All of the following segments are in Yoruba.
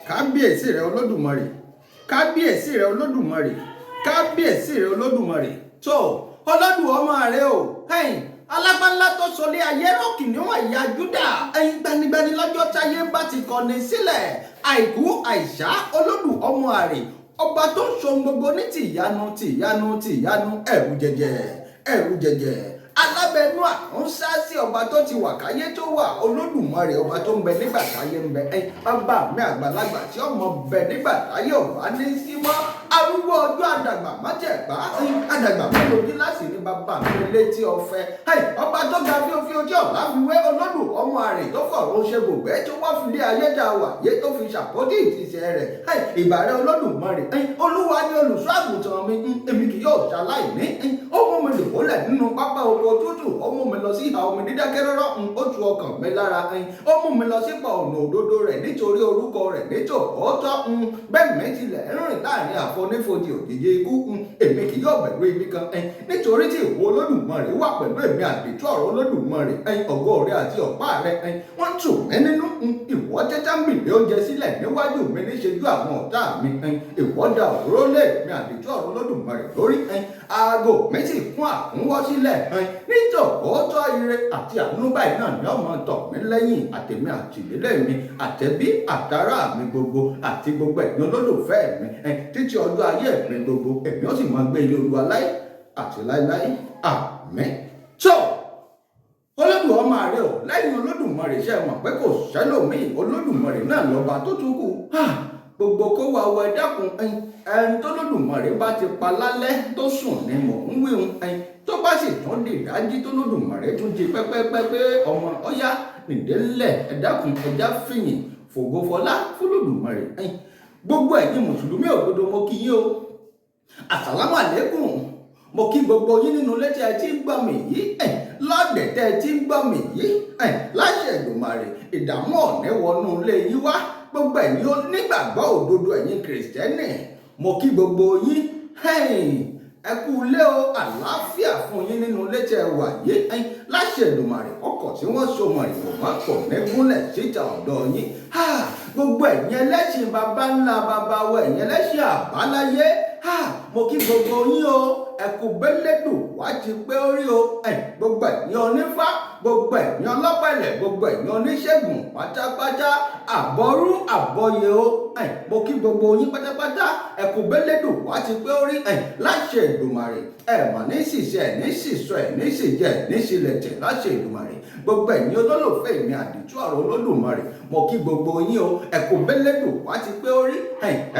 kábíyèsí rẹ olódùmarè kábíyèsí rẹ olódùmarè kábíyèsí rẹ olódùmarè tó ọlọ́dún ọmọ rẹ o alágbáńlá tó sọlé ayé rọ́ọ̀kì níwọ̀n ìyá júdà gbanigbani lọ́jọ́ táyé bá ti kọ́ni sílẹ̀ àìkú àìsá olódùn ọmọ rẹ ọba tó ń so gbogbo ní tìyanu ẹ̀rù jẹjẹ alábẹ́nú àrùnsá sí ọba tó ti wà káyé tó wà olódùmarè ọba tó ń bẹ nígbà táyé ń bẹ bàbá mi àgbàlagbà tí ọmọ bẹ nígbà táyé ọba ní sí mọ́ arúgbó ọjọ́ àdàgbà májẹ̀gbá àdàgbà mélòó gíláàsì ní bàbá mi létí ọ̀fẹ́ ọba tó ga fíofío tí ọ̀la fi wé olódùn ọmọ rẹ̀ tó fọ̀rọ̀ ṣe gbogbo tó wá fi lé ayédà wà yé tó fi ṣàpótí ìtìsẹ̀ rẹ̀ ìbàrẹ̀ olódùmarè olúwa ni olùṣọ́ àgùntàn mi èmi kì yóò ṣaláìní ó mú mi dùbúlẹ̀ nínú pápá oko tútù ó mú mi lọ sí ìhà omi dídákẹ́ rọ́rọ́ ó tu ọkàn mi lára ó mú mi lọ sípa ọ̀nà òdodo rẹ̀ nítorí orúkọ rẹ̀ nítòótọ́ bẹ́ẹ̀ mi tilẹ̀ ń rìn láàrin àfonífojì òjijì ikú èmi kì yóò bẹ̀rù ibi kan nítorí tí ìwọ olódùmarè wà pẹ̀lú èmi àdìtú ọ̀rọ̀ olódùmarè ògo rẹ̀ àti ọ̀pá rẹ̀ wọ́n tù mí nínú ìwọ tẹ́tà ń bìlẹ̀ oúnjẹ sílẹ̀ níwájú mi níṣẹ́jú àwọn ọ̀tá mi ìwọ da òróró lé mi àdìtú ọ̀rọ̀ olódùmarè lórí aago mi sì kún àkúnwọ́ sílẹ̀ nítòótọ́ ire àti àánú báyìí náà ni ọmọ tọ̀ mí lẹ́yìn àtẹ̀mí àtìlélẹ́ mi àtẹ̀bí àtàrà mi gbogbo àti gbogbo ẹ̀yin olólùfẹ́ mi títí ọjọ́ ayé mi gbogbo èmi ó sì máa gbé ilé Olúwa láé àti láéláé àmín. tó olódùn ọmọ rẹ o lẹ́yìn olódùmarè ṣe mọ̀ pé kò sẹ́lòmíì olódùmarè náà lọ́ba tó tún kù gbogbo kó wa wọ ẹ̀dákun ẹni tó lódùmarè bá ti pa lálẹ́ tó sùn ni mò ń wíhun tó bá sì tún di ìdájí tó lódùmarè tún jí pẹ́pẹ́pẹ́ ọmọ ọ̀yá nìdélẹ̀ ẹ̀dákun ẹja fìyìn fògófọlá fúlódùmarè gbogbo ẹ̀yin mùsùlùmí òdodo mo kí yín o àsàlámù àlékùm mo kí gbogbo yín nínú ilé tí ẹ ti ń gbọ́ mi yìí lọ́dẹ̀ tẹ́ ẹ ti ń gbọ́ mi yìí láṣẹ Èdùmàrè ìdààmú ọ̀nẹ́ wọnú ilé yín wá gbogbo ẹ̀yin onígbàgbọ́ òdodo ẹ̀yin kìrìsìtẹ́nì mo kí gbogbo yín ẹ kú ilé o àlàáfíà fún yín nínú ilé tí ẹ wà yìí láṣẹ Èdùmàrè ọkọ̀ tí wọ́n so mọ̀ ìwọ̀nba pọ̀ mẹ́gúnlẹ̀ síta ọ̀dọ̀ yín gbogbo ẹ̀yin ẹlẹ́sìn baba ńlá baba wa ẹ̀yin ẹlẹ́sìn àbáláyé mo kí gbogbo yín o ẹkú bẹ́lẹ́dùn wá ti pé orí o gbogbo ẹ̀yin onífá gbogbo ẹ̀yin ọlọ́pẹ̀lẹ̀ gbogbo ẹ̀yin oníṣègùn pátápátá àbọ̀rú àbọ̀yè o mo kí gbogbo yín pátápátá ẹkú bẹ́lẹ́dùn wá ti pé orí láṣẹ Èdùmàrè mà ní ṣìṣe ní ṣìṣọ ní ṣìjẹ ní ṣìlẹ̀tẹ̀ láṣẹ Èdùmàrè gbogbo ẹ̀yin olólùfẹ́ mi àdìtú ọ̀rọ̀ olódùmarè mo kí gbogbo yín o ẹkú bẹ́lẹ́dùn wá ti pé orí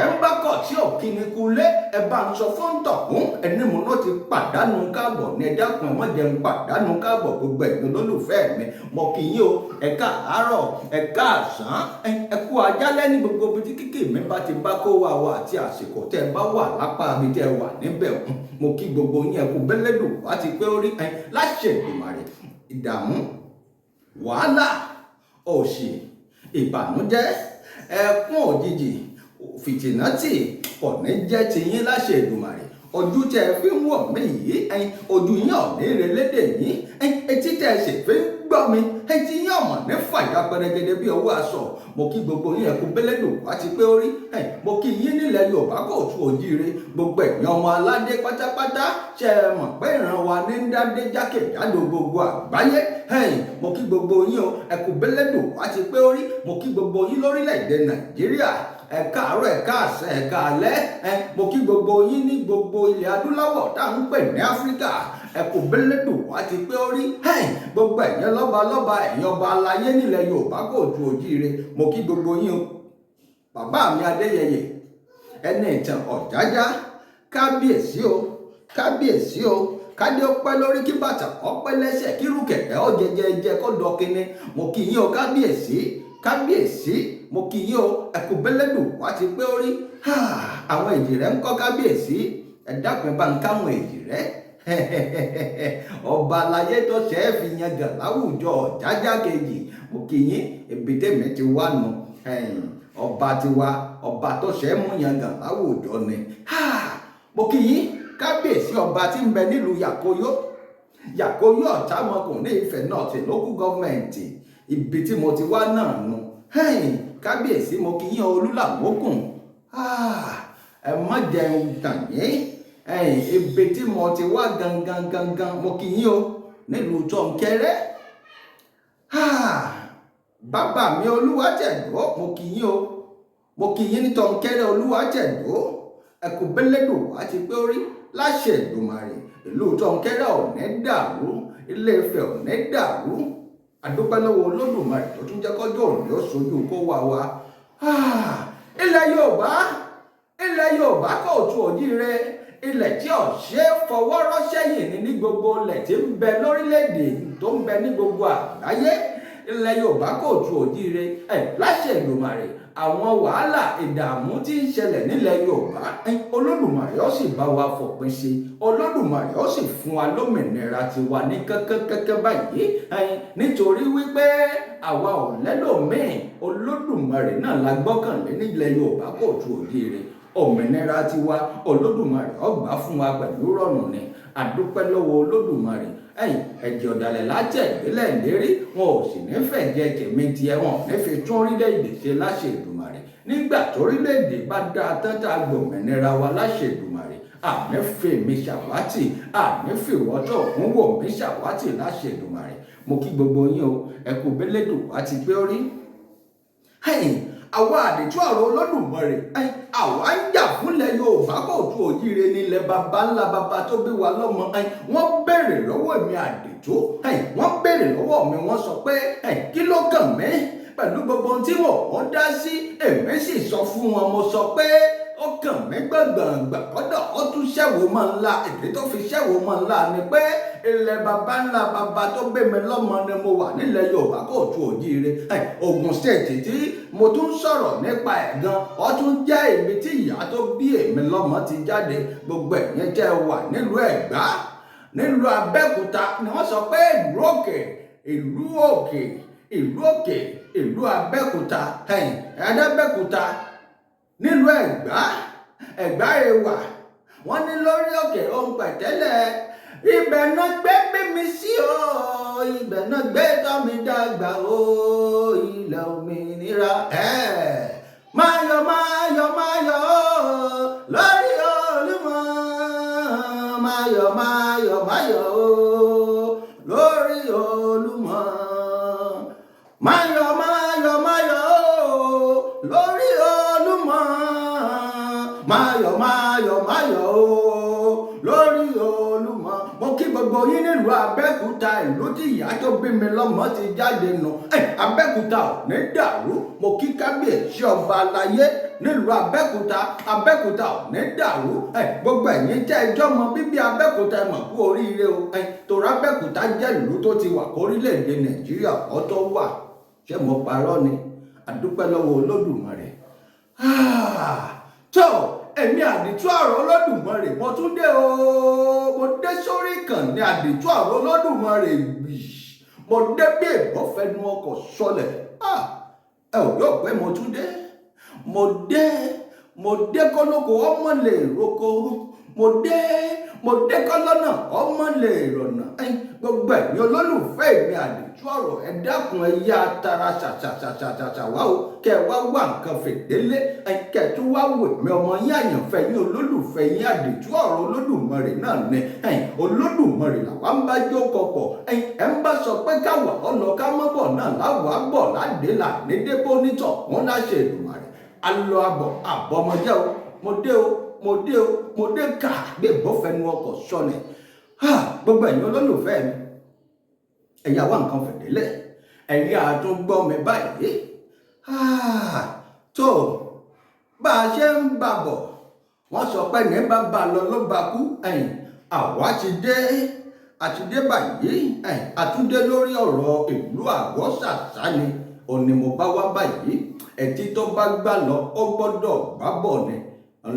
ń bá kọ̀ tí ò kí ni kú lé ẹ bá ń sọ fún tọ̀hún ẹni mo náà ti pàdánù káàbọ̀ ní ẹ̀dá kan má jẹun pàdánù káàbọ̀ gbogbo ẹ̀yin olólùfẹ́ mi mo kí yín o ẹ káàárọ̀ ẹ káàsán ẹ kú ajálẹ́ ní gbogbo ibi tí kíkì mi bá ti bá kó wa wà àti àsìkò tẹ́ ẹ bá wà lápá mi tẹ́ ẹ wà níbẹ̀ mo kí gbogbo yín ẹkú bẹ́lẹ́dùn wá ti pé orí láṣẹ Èdùmàrè ìdààmú wàhálà òṣì ìbànújẹ́ ẹkún òjijì fìtìnátì kò ní jẹ́ tiyín láṣẹ Èdùmàrè ojú tẹ fi ń wọ̀ mí yìí ojú yín ọ̀ní relédè yín etí tẹ ṣe fi ń gbọ́ mi etí yín ọ̀mọ̀ ní fàyà pẹrẹgẹdẹ bí ọwọ́ aṣọ mo kí gbogbo yín ẹkú bẹ́lẹ́dùn wá ti pé orí mo kí yín nílẹ̀ Yorùbá kò tún òjíire gbogbo ẹ̀yin ọmọ aládé pátápátá ṣe mọ̀ pé ìran wa ní ń dádé jákèjádò gbogbo àgbáyé mo kí gbogbo yín o ẹkú bẹ́lẹ́dùn wá ti pé orí mo kí gbogbo yín lórílẹ̀‐èdè Nàìjíríà ẹ káàárọ̀ ẹ káàsán ẹ káalẹ́ mo kí gbogbo yín ní gbogbo ilẹ̀ adúláwọ̀ tá à ń pè ní Áfíríkà ẹ kò bẹ́lẹ́dùn wá ti pé orí gbogbo ẹ̀yin lọ́ba ẹ̀yin ọba aláyé nílẹ̀ Yorùbá kò ju òjíire mo kí gbogbo yín o bàbá mi Adéyẹyè ẹni ìtàn Ọ̀jájá kábíyèsí o kádé ó pẹ́ lórí kí bàtà ó pẹ́ lẹ́sẹ̀ kí rúkẹ̀kẹ́ ó jẹjẹjẹ kó dọ̀kíní mo kí yín o kábíyèsí mo kí yín o ẹkú bẹ́lẹ́dùn wá ti pé orí àwọn èjì rẹ̀ ń kọ́ kábíyèsí ẹ dákun bá ń káwọn èjì rẹ̀ ọba aláyé tó ṣe é fi yan gàn láwùjọ Ọ̀jájá kejì mo kí yín ibi tèmi ti wá nù ọba tiwa ọba tó ṣe é mú yan gàn láwùjọ ni mo kí yín kábíyèsí ọba tí ń bẹ nílùú Yàkóyó Ọ̀támọkùn ní Ifẹ̀ North local government ibi tí mo ti wá náà nù kábíyèsí mo kí yín Olúlàmókùn ẹ má jẹun tàn yín ibi tí mo ti wá gangan mo kí yín o nílùú Tọ̀nkẹ́rẹ́ bàbá mi Olúwàtẹ̀dó mo kí yín o mo kí yín ní Tọ̀nkẹ́rẹ́ Olúwàtẹ̀dó ẹkù bẹ́lẹ́dò àti pé orí láṣẹ Èdùmàrè ìlú Tọ̀nkẹ́rẹ́ ò ní dàrú Ilé Ifẹ̀ ò ní dàrú àdúpẹ́ lọ́wọ́ Olódùmarè tó tún jẹ́ kọ́jọ́ òní ó sojú kó wá wa. ilẹ̀ Yorùbá Kóòtù Òjíire ilẹ̀ tí ò ṣe é fọwọ́ rọ́ sẹ́yìn ní gbogbo ilẹ̀ tí ń bẹ lórílẹ̀‐èdè tó ń bẹ ní gbogbo àgbáyé ilẹ̀ Yorùbá Kóòtù Òjíire láṣẹ Èdùmàrè àwọn wàhálà ìdààmú tí ń ṣẹlẹ̀ nílẹ̀ Yorùbá Olódùmarè ó sì bá wa fòpin sí Olódùmarè ó sì fún wa lómìnira tiwa ní kẹ́kẹ́kẹ́kẹ́ báyìí nítorí wípé àwa ò lẹ́lòmíì Olódùmarè náà la gbọ́kànlé nílẹ̀ Yorùbá Kóòtù Òjíire òmìnira tiwa Olódùmarè ó gbà fún wa pẹ̀lú rọ̀rùn ni àdúpẹ́ lọ́wọ́ Olódùmarè ẹ̀jẹ̀ ọ̀dàlẹ̀ lájẹ̀ ìbílẹ̀ ìlérí wọn ò sì ní fẹ̀jẹ̀ tèmi tiẹ̀ wọn ní fi tún orílẹ̀-èdè ṣe láṣẹ Èdùmàrè nígbà torílẹ̀-èdè bá dáa tán tá a gbòmìnira wa láṣẹ Èdùmàrè àní fèmí ṣàwátì àní fìwọ́tọ̀ ògún wò mí ṣàwátì láṣẹ Èdùmàrè mo kí gbogbo yín o ẹkú bẹ́lẹ́dò àti pé orí àwa àdìtú ọ̀rọ̀ Olódùmarè àwa ń jà fúnlẹ̀ Yorùbá Kóòtù Òjíire nílẹ̀ baba ńlá baba tó bí wa lọ́mọ wọ́n béèrè lọ́wọ́ mi àdìtú wọ́n béèrè lọ́wọ́ mi wọ́n sọ pé kí ló kàn mí pẹ̀lú gbogbo ohun tí wọ́n dá sí èmi sì sọ fún wọn mo sọ pé ó kàn mí gbàngbàngbà kọ́dọ̀ ó tún ṣẹ́wó mọ́ ńlá èdè tó fi ṣẹ́wó mọ́ ńlá ni pé ilẹ̀ baba ńlá baba tó gbé mi lọ́mọ ni mo wà nílẹ̀ Yorùbá Kóòtù Òjíire Ògùn State tí mo tún sọ̀rọ̀ nípa ẹ̀ gan ó tún jẹ́ ibi tí ìyá tó bí èmi lọ́mọ ti jáde gbogbo ẹ̀yẹn jẹ́ wà nílùú Ẹ̀gbá nílùú Abẹ́òkúta ni wọ́n sọ pé ìlú Abẹ́òkúta Abẹ́òkúta nílùú Ẹ̀gbá Ẹ̀wà wọ́n ní lórí òkè ohun pẹ̀tẹ́lẹ̀ ibẹ̀ náà gbé mi sí o ibẹ̀ náà gbé tọ́ mi dàgbà o ilẹ̀ òmìnira máyọ̀ lórí Olúmọ máyọ̀ lórí Olúmọ máyọ̀ lórí Olúmọ máyọ̀ lórí Olúmọ mo kí gbogbo yín nílùú Abẹ́òkúta ìlú tí ìyá tó bí mi lọ́mọ ti jáde nù Abẹ́òkúta ò ní dàrú mo kí kábíyèsí ọba aláyé nílùú Abẹ́òkúta ò ní dàrú gbogbo ẹ̀yin jẹ́ ẹjọ́ mọ bíbí Abẹ́òkúta mọ̀ kú oríire o torí Abẹ́òkúta jẹ́ ìlú tó ti wà kórílẹ̀-èdè Nàìjíríà ọ̀tọ̀ wà ṣé mo parọ́ ni àdúpẹ́ lọ́wọ́ Olódùmarè tó èmi àdìtú ọ̀rọ̀ Olódùmarè mo tún dé o mo dé sórí ìkànnì àdìtú ọ̀rọ̀ Olódùmarè mo dé bí èbọ̀ fẹnu ọkọ̀ sọlẹ̀ ẹ ò yóò pé mo tún dé mo dé kọ́lọ́kọ ọmọ lè roko mo dé kọ́lọ́nà ọmọ lè rọ̀nà gbogbo ẹ̀yin olólùfẹ́ mi àdìtú ọ̀rọ̀ ẹ dákun ẹ yá tara ṣàṣàṣàṣàṣà wá o kẹ wá wá nǹkan fèdélé kẹ tún wá wò mí ọmọ yín àyànfẹ́ yín olólùfẹ́ yín àdìtú ọ̀rọ̀ Olódùmarè náà ni Olódùmarè làwa ń bá jókòó pọ̀ ẹ ń bá sọ pé káwa ọ̀nà ká mọ́ bọ̀ náà láwa bọ̀ ládé làdédébó nítọ̀ wọn láṣẹ Èdùmàrè alọ àbọ̀ àbọ̀mọjẹ́ o mo dé ká gbé bọ́fẹ́nu ọkọ̀ sọlẹ̀ gbogbo ẹ̀yin olólùfẹ́ mi ẹ̀yà wá nǹkan fìdílẹ̀ ẹ̀yin àtúngbọ́ mi báyìí tó bá a ṣe ń bà bọ̀ wọ́n sọ pé ní bàbá lọ ló bá kú àwa ti dé báyìí àtúndé lórí ọ̀rọ̀ ìlú Àgọ́ Ṣàṣà ni òní mo bá wá báyìí ẹtí tó bá gbà lọ ó gbọ́dọ̀ gbá bọ̀ ni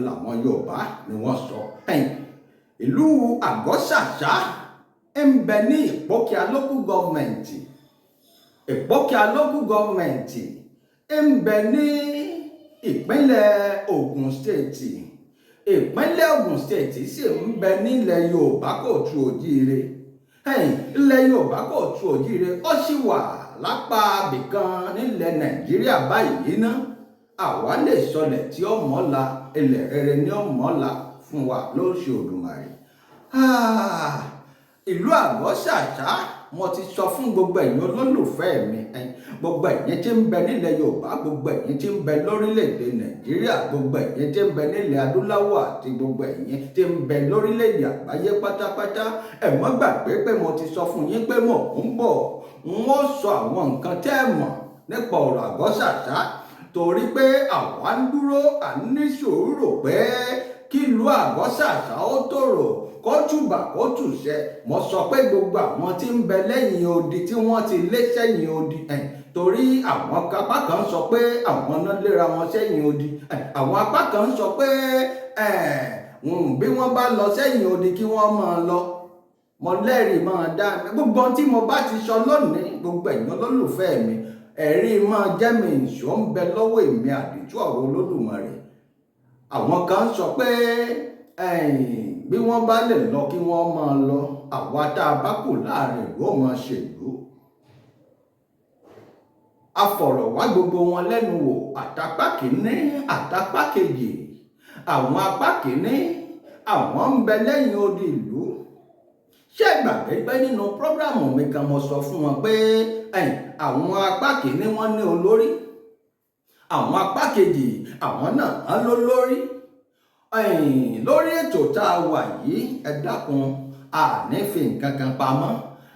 làwọn Yorùbá ni wọ́n sọ ìlú Àgọ́ Ṣàṣà ń bẹ ní Ìpókíà local government ń bẹ ní ìpínlẹ̀ Ògùn State sì ń bẹ nílẹ̀ Yorùbá Kóòtù Òjíire ilẹ̀ Yorùbá Kóòtù Òjíire ó sì wà lápá abìkan nílẹ̀ Nàìjíríà báyìí ná àwa lè sọlẹ̀ tí ó mọ́la ilẹ̀ rere ní ó mọ́la fún wa lóṣù Òdùmarè. Ìlú Àgọ́ Ṣàṣà mo ti sọ fún gbogbo ẹ̀yin olólùfẹ́ mi, gbogbo ẹ̀yin tí ń bẹ nílẹ̀ Yorùbá, gbogbo ẹ̀yin tí ń bẹ lórílẹ̀‐èdè Nàìjíríà, gbogbo ẹ̀yin tí ń bẹ nílẹ̀ Adúláwọ̀ àti gbogbo ẹ̀yin tí ń bẹ lórílẹ̀‐èdè àgbáyé pátápátá, ẹ má gbàgbé pé mo ti sọ fún yín pé mo ń bọ̀ n ó sọ àwọn nǹkan tẹ́ ẹ mọ̀ nípa ọ̀rọ̀ Àgọ́ Ṣàṣà, torí pé àwa ń dúró à ń ní sùúrù pé kí ìlú Àgọ́ Ṣàṣà ó tòrò kó túbà kó tùṣẹ. mo sọ pé gbogbo àwọn tí ń bẹ lẹ́yìn odi tí wọ́n ti lé sẹ́yìn odi, torí àwọn apá kan sọ pé àwọn náà léra wọn sẹ́yìn odi, àwọn apá kan sọ pé bí wọ́n bá lọ sẹ́yìn odi kí wọ́n máa lọ. mo lẹ́rìí máa dá gbogbo tí mo bá ti sọ lónìí, gbogbo ẹ̀yin olólùfẹ́ mi, ẹ̀rí máa jẹ́ mi ìṣó ń bẹ lọ́wọ́ èmi àdìtú ọ̀rọ̀ Olódùmarè. àwọn kan sọ pé bí wọ́n bá lè lọ kí wọ́n máa lọ, àwa tá a bá kù láàrin ìlú ó máa ṣèlú. a fọ̀rọ̀ wá gbogbo wọn lẹ́nu wò, àtàpá kìíní àtàpá kejì. àwọn apá kìíní àwọn ń bẹ lẹ́yìn odi ìlú. ṣé gbàgbé pé nínú prógrámù mi kan mo sọ fún wọn pé àwọn apá kìíní wọ́n ní olórí, àwọn apá kejì àwọn náà lólórí. lórí ètò tá a wà yìí, ẹ dákun àní fi nǹkan kan pamọ́.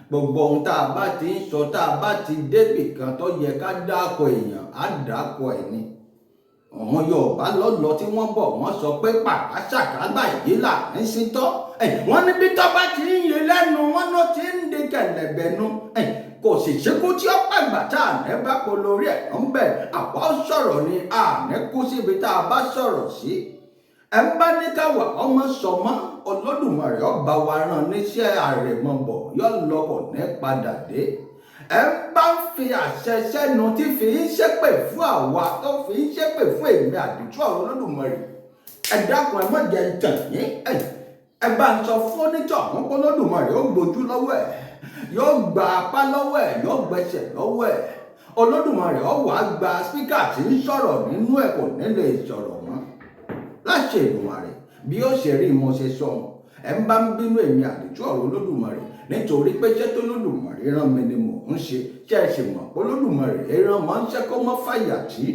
gbogbo ohun tá a bá ti ń sọ, tá a bá ti débì kan tó yẹ ká dákọ èèyàn á dákọ ẹ̀ ni. àwọn Yorùbá lọ́lọ́ tí wọ́n bọ̀ wọ́n sọ pé pàkásàkágbà yìí là ń sítọ́. wọ́n ní bí tọ́ bá ti ń yé lẹ́nu wọn ló ti ń di kẹ̀lẹ̀bẹ̀nu. kò sì ṣekú tí ó pàgbà tá à ní bá polórí ẹ̀ ló ń bẹ̀. àwa sọ̀rọ̀ ni àní kú síbi tá a bá sọ̀rọ̀ sí. ẹ ń bá ní káwà ọmọ sọmọ Olódùmarè ọba wa rán níṣẹ́ àrèmọbọ yóò lọkọ ní padà dé. ẹ ń bá ń fi àṣẹ sẹ́nu tí fi ń ṣépè fún àwa tó fi ń ṣépè fún èmi àdìtú ọ̀rọ̀ Olódùmarè. ẹ dákun ẹ má jẹ ìtàn yín. ẹ bá ń sọ fún onítọ̀ àwọn Olódùmarè ó gbójú lọ́wọ́ ẹ̀, yóò gba apá lọ́wọ́ ẹ̀, yóò gbẹsẹ̀ lọ́wọ́ ẹ̀. Olódùmarè ó wá gba spíkà tí ń sọ̀rọ̀ nínú ẹ̀ kò ní lè sọ̀rọ̀ mọ́. láṣẹ Èdùmàrè bí ó ṣe rí mo ṣe sọ, ẹ ń bá ń bínú èmi àdìtú ọ̀rọ̀ Olódùmarè nítorí pé iṣẹ́ tó Olódùmarè rán mi ni mò ń ṣe. ṣé ẹ ṣe mọ̀ pé Olódùmarè rán máa ń ṣẹ́ kó mọ́ fàyà tí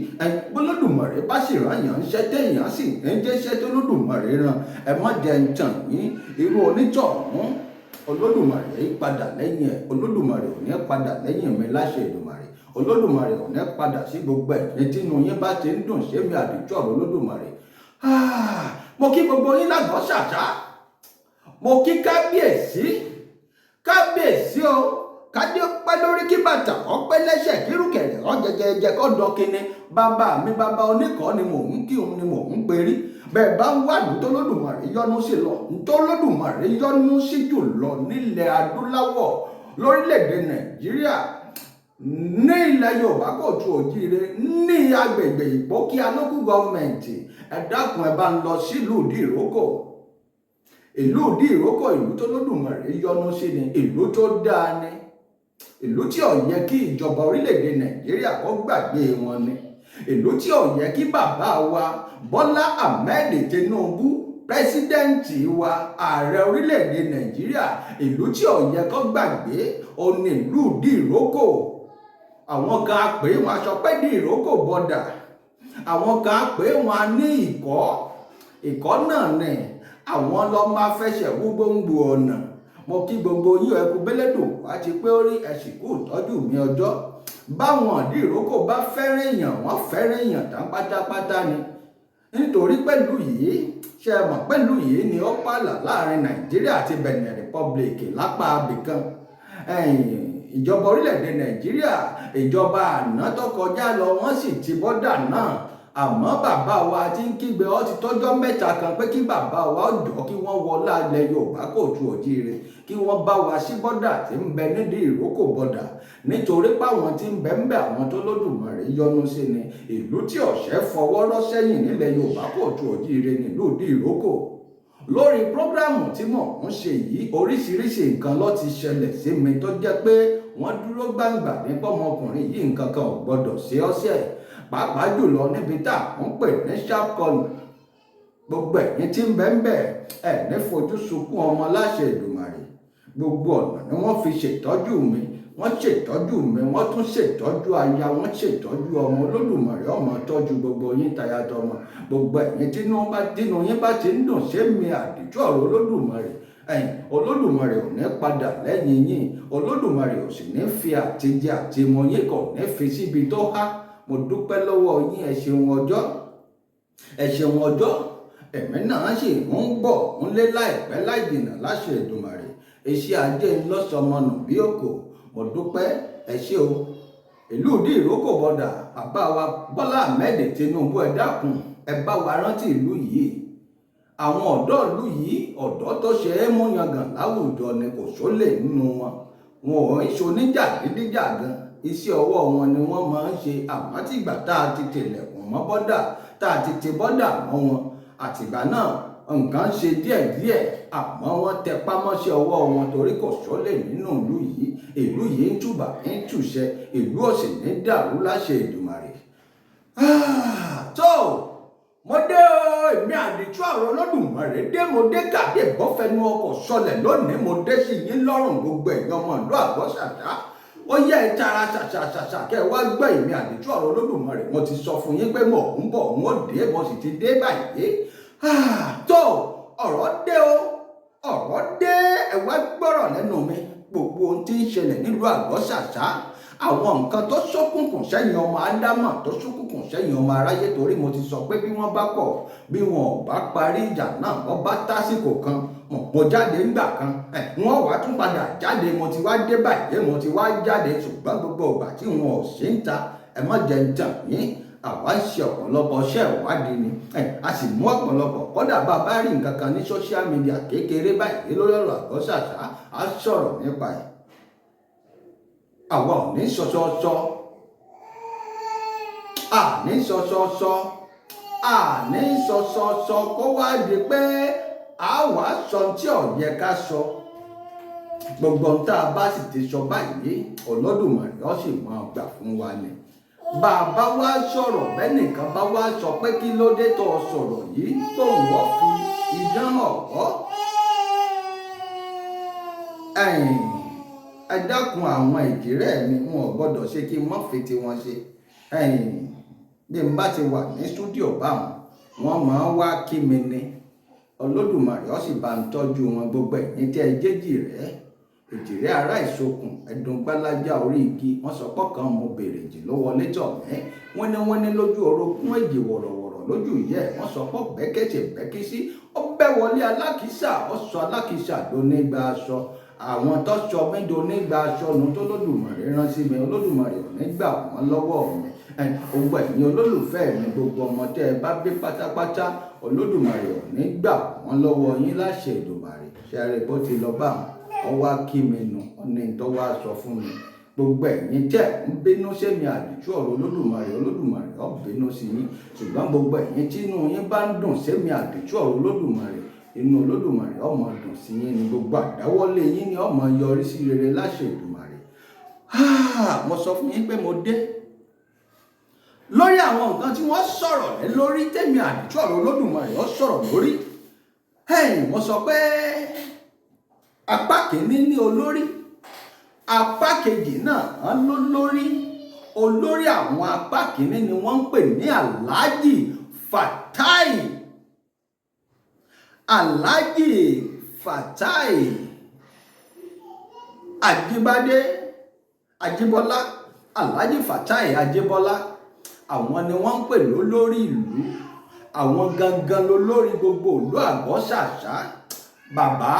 Olódùmarè bá sì rán yàn ń ṣẹ́ téèyàn sì ń jẹ́ iṣẹ́ tó Olódùmarè rán. ẹ má jẹ́ ń tàn yín, irú onítọ̀hún Olódùmarè yìí padà lẹ́yìn ẹ̀. Olódùmarè ò ní padà lẹ́yìn mi láṣẹ Èdùmàrè. Olódùmarè ò ní padà sí gbogbo ẹ̀yin tínú yín bá ti ń dùn ṣé mi àdìtú ọ̀rọ̀ Olódùmarè. mo kí gbogbo yín l'Àgọ́ Ṣàṣà, mo kí kábíyèsí o, kádé pẹ́ lórí kí bàtà ọpẹ́ lẹ́sẹ̀ kírùkẹ̀rẹ̀ ọ̀jẹ̀jẹ̀jẹ̀ kọ́ dọ́kínní. bàbá mi bàbá oníkọ́ ni mò ń kí òun ni mò ń perí. bẹ́ẹ̀ bá ń wádùú tó Olódùmarè yọ́nú sí lọ, tó Olódùmarè yọ́nú sí jù lọ nílẹ̀ Adúláwọ̀, lórílẹ̀‐èdè Nàìjíríà, ní ilẹ̀ Yorùbá kóòtù òjíire, ní agbègbè Ìpókíà local government. ẹ dákun ẹ bá ń lọ sílùú Ìdíròkò. ìlú Ìdíròkò ìlú tó Olódùmarè yọ́nú sí ni, ìlú tó dáa ni, ìlú tí ò yẹ kí ìjọba orílẹ̀‐èdè Nàìjíríà kó gbàgbé wọn ni, ìlú tí ò yẹ kí bàbá wa Bọ́lá Ahmed Tinubu pẹ́sidẹ́ǹtì wa, ààrẹ orílẹ̀‐èdè Nàìjíríà, ìlú tí ò yẹ kó gbàgbé òun ni ìlú Ìdíròkò. àwọn kan pè wọn aṣọ pé Ìdíròkò bọ́dà, àwọn kan pè wọn ní ìkọ́ náà ni àwọn lọ máa fẹsẹ̀ wú gbòǹgbò ọ̀nà. mo kí gbogbo yín ẹkú bẹ́lẹ́dùn wá ti pé ó rí ẹ̀sìnkú ìtọ́jú mi ọjọ́. báwọn Ìdíròkò bá fẹ́ràn èèyàn wọ́n fẹ́ràn èèyàn tán pátápátá ni, nítorí pẹ̀lú yìí ṣe mọ̀ pẹ̀lú yìí ni ó pààlà láàrin Nàìjíríà àti Benin Republic lápá abìkan. ìjọba orílẹ̀-èdè Nàìjíríà, ìjọba àná tó kọjá lọ wọ́n sì ti bọ́dà náà, àmọ́ bàbá wa ti ń kígbe ó ti tọ́jọ́ mẹ́ta kan pé kí bàbá wa jọ kí wọ́n wọlá ilẹ̀ Yorùbá kóòtù òjíire, kí wọ́n bá wa sí bọ́dà tí ń bẹ nídìí Ìrókò bọ́dà, nítorí páwọn tí ń bẹ ń bẹ àwọn tó Olódùmarè yọ́nú sí ni. ìlú tí ọ̀sẹ̀ fọwọ́ rọ́ sẹ́yìn nílẹ̀ Yorùbá kóòtù òjíire nílùú Ìdíròkò. lórí prógrámù tí mò ń ṣe yìí, oríṣiríṣi nǹkan ló ti ṣẹlẹ̀ sí mi tó jẹ́ pé wọ́n dúró gbangba nípa ọmọkùnrin yìí nǹkan kan ò gbọ́dọ̀ ṣe ọ́sẹ̀ pàápàá jùlọ níbi tá à ń pè ní sharp corner. Gbogbo ẹ̀yin tí ń bẹ́ńbẹ́ ẹ̀ ní fojú sunkún ọmọ láṣẹ Èdùmàrè. Gbogbo ọ̀nà ni wọ́n fi ṣètọ́jú mi, wọ́n ṣètọ́jú mi, wọ́n tún ṣètọ́jú aya, wọ́n ṣètọ́jú ọmọ. Olódùmarè ọmọ tọ́jú gbogbo yín tayátọmọ. Gbogbo ẹ̀yin tínú yín bá ti ń dùn ṣé mi àdìjú ọ̀rọ̀ Olódùmarè. Olódùmarè ò ní padà lẹ́yìn yín. Olódùmarè ò sì ní fi àtijẹ àtimọ yín kò ní fi síbi tó há. Mo dúpẹ́ lọ́wọ́ yín, ẹ ṣeun ọjọ́, ẹ ṣeun ọjọ́. Ẹ̀mí náà sì ń bọ̀ ń lé láìpẹ́ láì jìnnà láṣẹ Èdùmàrè. Iṣẹ́ ajé ńlọ́sọmọnù bí òkò. Mo dúpẹ́, ẹ ṣé o. Ìlú ìdí ìrókò bọ̀dà bàbá wa Bọ́lá Ahmed Tinubu, ẹ dákun ẹ bá wa rántí ìlú yìí. Àwọn ọ̀dọ́ ìlú yìí, ọ̀dọ́ tó ṣe é mú yangàn láwùjọ ni, kò sólè nínú wọn. Wọn ò ń ṣoníjàgídíjàgan, iṣẹ́ ọwọ́ wọn ni wọ́n máa ń ṣe. Àmọ́ tìgbà tá a ti tilẹ̀kùn mọ́ bọ́dà, tá a ti ti bọ́dà mọ́ wọn, àtìgbà náà nǹkan ṣe díẹ̀díẹ̀, àmọ́ wọ́n tẹpá mọ́ṣẹ́ ọwọ́ wọn torí kò sólè nínú ìlú yìí. Ìlú yìí ń tùbà ń tùṣẹ, ìlú ò sì ní dàrú láṣẹ Èdùmàrè. Tó mo dé o, èmi àdìtú ọ̀rọ̀ Olódùmarè dé, mo dé gàdé ìbọ́fẹ́nu ọkọ̀ sọlẹ̀ lónìí, mo dé sí yín lọ́rùn gbogbo ẹ̀yin ọmọ ìlú Àgọ́ṣàṣá. Ó yẹ ẹ tara ṣàṣàṣàṣà kẹ́ ẹ wá gbọ́ èmi àdìtú ọ̀rọ̀ Olódùmarè. Mo ti sọ fún yín pé mo ń bọ̀, n ó dé, mo sì ti dé báyìí. Tó ọ̀rọ̀ dé o, ọ̀rọ̀ dé, ẹ wá gbọ́rọ̀ lẹ́nu mi. Gbogbo ohun tí ń ṣẹlẹ̀ nílùú Àgọ́ṣàṣá, àwọn nǹkan tó ṣókùnkùn sẹ́yìn ọmọ Ádámà, tó ṣókùnkùn sẹ́yìn ọmọ aráyé, torí mo ti sọ pé bí wọ́n bá kọ̀, bí wọn ò bá parí ìjà náà, wọ́n bá tásìkò kan, mo jáde ńgbà kan, wọ́n wá tún padà jáde. Mo ti wá dé báyìí, mo ti wá jáde, ṣùgbọ́n gbogbo ìgbà tí wọn ò ṣe ń ta, ẹ má jẹ́ ń tàn yín. Àwa ń ṣe ọ̀pọ̀lọpọ̀ iṣẹ́ ìwádìí ni, a sì mú ọ̀pọ̀lọpọ̀. Kódà bá a bá rí nǹkan kan ní social media kékeré báyìí lórí ọ̀rọ̀ Àgọ́ṣàṣá, a sọ̀rọ̀ nípa ẹ̀. Àwa ò ní sọsọsọ, àní sọsọsọ, àní sọsọsọ kó wá di pé àwa sọ tí ò yẹ ká sọ. Gbogbo ohun tá a bá sì ti sọ báyìí, Olódùmarè ó sì máa gbà fún wa ni. Bàbá wa sọ̀rọ̀, bẹ́nìkan bá wá sọ pé kí ló dé tó sọ̀rọ̀ yìí, tó wọ́n fi idán ọ̀wọ́. Ẹ dákun, àwọn ìjírẹ́ mi wọn ò gbọ́dọ̀ ṣe kí n má fi tiwọn ṣe. Bí n bá ti wà ní stúdíò báwọn, wọ́n máa ń wá kí mi ni. Olódùmarè ó sì bá ń tọ́jú wọn. Gbogbo ẹ̀yin tí ẹ jẹ́jì rẹ̀, èjìrẹ́ ará ìṣokùn, ẹ̀dùn gbálájá orí igi. Wọ́n sọ pọ́ kan mo bèrè jì ló wọlé tọ̀ mẹ́. Wọ́n ní lójú orogún èjì wọ̀rọ̀wọ̀rọ̀ lójú ìyẹ́. Wọ́n sọ pọ́ bẹ́kẹ́sẹ̀ bẹ́kí sí. Ó bẹ́ wọlé alákìísà, ó sọ alákìísà donígba aṣọ. Àwọn tó sọ mí donígba aṣọ nu tó Olódùmarè rán sí mi. Olódùmarè ò ní gbà wọ́n lọ́wọ́ mi. Gbogbo ẹ̀yin olólùfẹ́ mi, gbogbo ọmọ tẹ́ ẹ bá bí pátápátá, Olódùmarè ò ní gbà wọ́n lọ́wọ́ yín láṣẹ Èdùmàrè. Ṣẹ́rí bó ti lọ bá wọn, ọ wá kí mi nù, ọ̀nà tó wá sọ fún mi. Gbogbo ẹ̀yin tẹ́ ń bínú sẹ́mi àdìtú ọ̀rọ̀ Olódùmarè, Olódùmarè ó bínú sí yín. Ṣùgbọ́n gbogbo ẹ̀yin tí inú yín bá ń dùn sẹ́mi àdìtú ọ̀rọ̀ Olódùmarè, inú Olódùmarè ó máa dùn sí yín ni. Gbogbo àdáwọ́lé yín ni ó máa yọrí sí rere láṣẹ Èdùmàrè. Mo sọ fún yín pé mo dé lórí àwọn nǹkan tí wọ́n sọ̀rọ̀ lé lórí, tẹ́mi àdìtú ọ̀rọ̀ Olódùmarè ó sọ̀rọ̀ lórí. Mo sọ pé apá kìíní ní olórí, apá kejì náà ló lórí. Olórí àwọn apá kìíní ni wọ́n ń pè ní Alhaji Fatai. Alhaji Fatai Ajibade Ajibola, Alhaji Fatai Ajibola. Àwọn ni wọ́n ń pè lólórí ìlú. Àwọn gangan lólórí gbogbo ìlú Àgọ́ṣàṣá. Bàbá,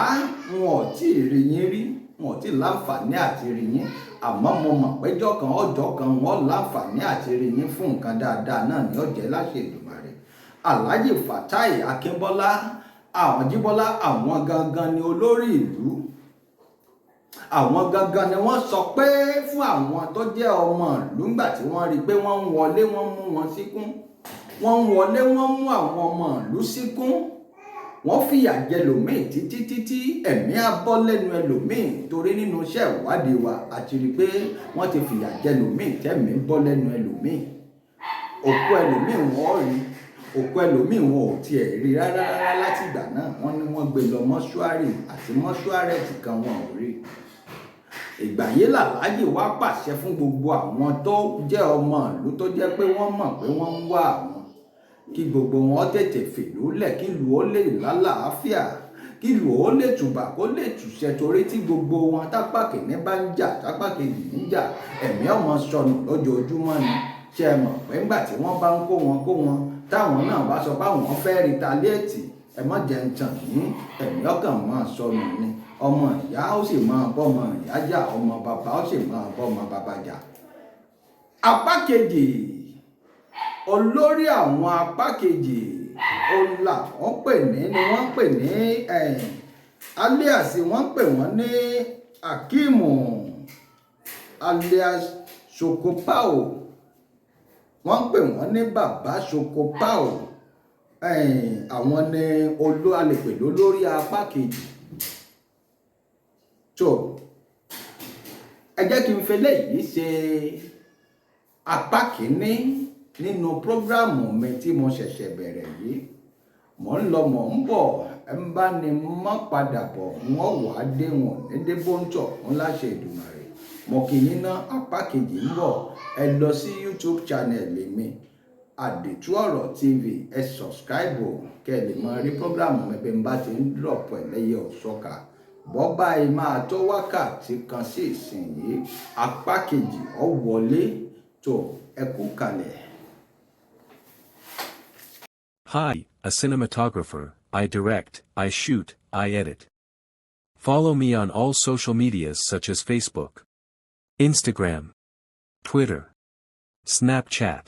wọn ò tí ì rí yín rí, wọn ò tí ì láǹfààní àti rí yín. Àmọ́ mo mọ̀ péjọ́ kan ọjọ́ kan wọ́n láǹfààní àti rí yín fún nǹkan dáadáa náà ní ọ̀jẹ́ láṣẹ Èdùmàrè. Alhaji Fatai Akínbọ́lá, àwọn Jíbọ́lá, àwọn gangan ni olórí ìlú. Àwọn gangan ni wọ́n sọ pé fún àwọn tó jẹ́ ọmọ ìlú, ńgbà tí wọ́n rí pé wọ́n ń wọlé, wọ́n mú wọn síkún. Wọ́n ń wọlé, wọ́n mú àwọn ọmọ ìlú síkún. wọ́n fìyà jẹ lòmíì títí ẹ̀mí á bọ́ lẹ́nu ẹlòmíì torí nínú iṣẹ́ ìwádìí wa àti rí pé wọ́n ti fìyà jẹ lòmíì tẹ́mi bọ́ lẹ́nu ẹlòmíì òkú ẹlòmíì wọ́n rí òkú ẹlòmíì wọn ò tiẹ̀ rí rárá láti ìgbà náà wọ́n ní wọ́n gbé lọ mọ́ṣúárì àti mọ́ṣúárì kan wọn ò rí. ìgbà yìí làlájì wá pàṣẹ fún gbogbo àwọn tó jẹ́ ọmọ ìlú tó jẹ́ pé wọ́n mọ̀ pé wọ́n ń wá àwọn kí gbogbo wọn tètè fìlú lẹ̀ kí ìlú ó lè lálàáfíà kí ìlú ó lè tùbà kó lè tùṣẹ torí tí gbogbo wọn tápá kìíní bá ń jà tápá kejì ń jà ẹ̀mí ọmọ sọnù lójoojúmọ́ ni ṣe é mọ̀ pé ńgbà tí wọ́n bá ń kó wọn táwọn náà bá sọ pé àwọn fẹ́ rìtálíẹ̀tì ẹ má jẹ́ ń tàn yín ẹ̀mí ọkàn máa sọnù ni ọmọ ìyá ó sì máa bọ́ ọmọ ìyá jà ọmọ bàbá ó sì máa bọ́ ọmọ bàbá jà. apá kejì olórí àwọn apá kejì ọlà wọ́n pè ní ni wọ́n pè ní alias wọ́n pè wọ́n ní Akimu alias Sokopao wọ́n pè wọ́n ní bàbá Sokopao àwọn ni alèpè lórí apá kejì. tó ẹ jẹ́ kí n fẹlẹ́ yìí ṣe apá kìíní nínú prógráàmù mi tí mo ṣẹ̀ṣẹ̀ bẹ̀rẹ̀ yìí mò ń lọ mò ń bọ̀ ẹ ń bá ní mọ́ padà bọ̀ wọ́n wà á dé wọn ní débóńtọ̀ wọn láṣẹ Èdùmàrè mo kì í ná apá kejì ń bọ̀ ẹ lọ sí YouTube channel mi Àdìtú Ọ̀rọ̀ TV ẹ subscribe kẹ́ ẹ lè máa rí prógráàmù mi bí n bá ti ń drop ẹ̀ lẹ́yẹ ọ̀ṣọ́ka bọ́bá ẹ máa tó wákàtí kan sí ìsinyìí apá kejì ó wọlé tó ẹ kú kalẹ̀. Hi, a cinematographer. I direct, I shoot, I edit. Follow me on all social medias such as Facebook, Instagram, Twitter, Snapchat,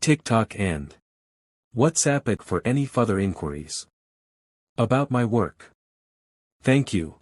TikTok and WhatsApp for any further inquiries about my work. Thank you.